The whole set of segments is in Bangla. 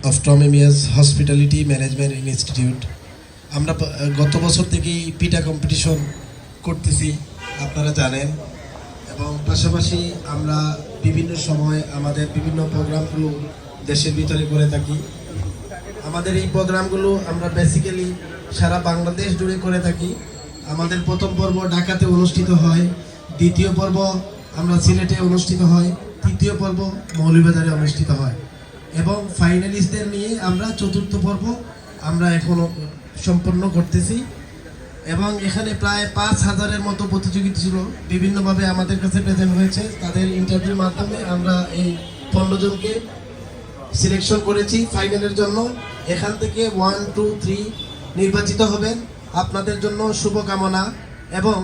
of Tomemias Hospitality Management Institute. আমরা গত বছর থেকেই পিটা কম্পিটিশন করতেছি, আপনারা জানেন, এবং পাশাপাশি আমরা বিভিন্ন সময় আমাদের বিভিন্ন প্রোগ্রামগুলো দেশের ভিতরে করে থাকি। আমাদের এই প্রোগ্রামগুলো আমরা বেসিক্যালি সারা বাংলাদেশ জুড়ে করে থাকি। আমাদের প্রথম পর্ব ঢাকাতে অনুষ্ঠিত হয়, দ্বিতীয় পর্ব আমরা সিলেটে অনুষ্ঠিত হয়, তৃতীয় পর্ব মৌলভীবাজারে অনুষ্ঠিত হয় এবং ফাইনালিস্টদের নিয়ে আমরা চতুর্থ পর্ব আমরা এখনো সম্পন্ন করতেছি। এবং এখানে প্রায় 5,000-এর মতো প্রতিযোগিতা ছিল, বিভিন্নভাবে আমাদের কাছে প্রেজেন্ট হয়েছে। তাদের ইন্টারভিউর মাধ্যমে আমরা এই 15 জনকে সিলেকশন করেছি ফাইনালের জন্য। এখান থেকে 1, 2, 3 নির্বাচিত হবেন। আপনাদের জন্য শুভকামনা। এবং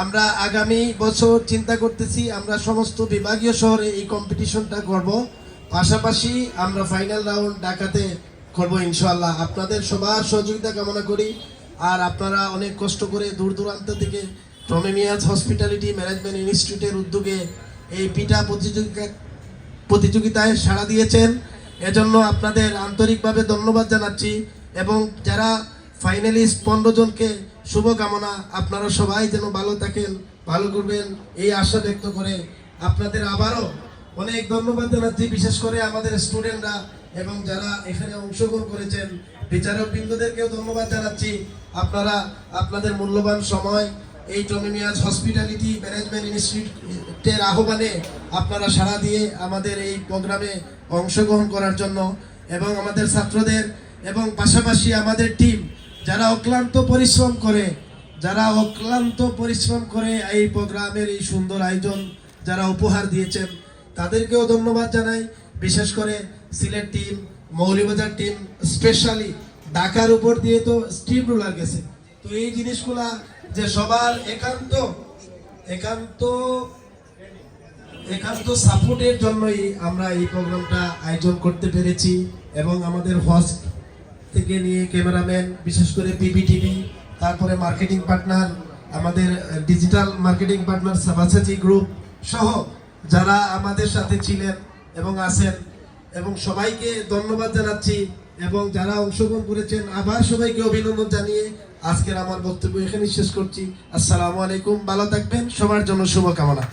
আমরা আগামী বছর চিন্তা করতেছি আমরা সমস্ত বিভাগীয় শহরে এই কম্পিটিশনটা করব, পাশাপাশি আমরা ফাইনাল রাউন্ড ঢাকাতে করব ইনশাআল্লাহ। আপনাদের সবার সহযোগিতা কামনা করি। আর আপনারা অনেক কষ্ট করে দূর দূরান্ত থেকে টমিমিয়াস হসপিটালিটি ম্যানেজমেন্ট ইনস্টিটিউটের উদ্যোগে এই পিটা প্রতিযোগিতায় সাড়া দিয়েছেন, এজন্য আপনাদের আন্তরিকভাবে ধন্যবাদ জানাচ্ছি। এবং যারা ফাইনালিস্ট 15 জনকে শুভকামনা। আপনারা সবাই যেন ভালো থাকেন, ভালো করবেন এই আশা ব্যক্ত করে আপনাদের আবারও অনেক ধন্যবাদ জানাচ্ছি। বিশেষ করে আমাদের স্টুডেন্টরা এবং যারা এখানে অংশগ্রহণ করেছেন বিচারক বৃন্দদেরকেও ধন্যবাদ জানাচ্ছি। আপনারা আপনাদের মূল্যবান সময় এই টমিমিয়াস হসপিটালিটি ম্যানেজমেন্ট ইনস্টিটিউটের আহ্বানে আপনারা সাড়া দিয়ে আমাদের এই প্রোগ্রামে অংশগ্রহণ করার জন্য, এবং আমাদের ছাত্রদের এবং পাশাপাশি আমাদের টিম যারা অক্লান্ত পরিশ্রম করে এই প্রোগ্রামের এই সুন্দর আয়োজন যারা উপহার দিয়েছেন তাদেরকেও ধন্যবাদ জানাই। বিশেষ করে Sylhet team, Moulvibazar team, specially ঢাকার উপর দিয়ে তো স্টিম রোলার গেছে। তো এই জিনিসগুলা যে সবার একান্ত সাপোর্টের জন্যই আমরা এই প্রোগ্রামটা আয়োজন করতে পেরেছি। এবং আমাদের হোস্ট থেকে নিয়ে ক্যামেরাম্যান, বিশেষ করে পিবিটিভি, তারপরে মার্কেটিং পার্টনার, আমাদের ডিজিটাল মার্কেটিং পার্টনার সাবাসাচি গ্রুপ সহ যারা আমাদের সাথে ছিলেন এবং আছেন, এবং সবাইকে ধন্যবাদ জানাচ্ছি। এবং যারা অংশগ্রহণ করেছেন আবার সবাইকে অভিনন্দন জানিয়ে আজকের আমার বক্তব্য এখানে শেষ করছি। আসসালামু আলাইকুম, ভালো থাকবেন, সবার জন্য শুভকামনা।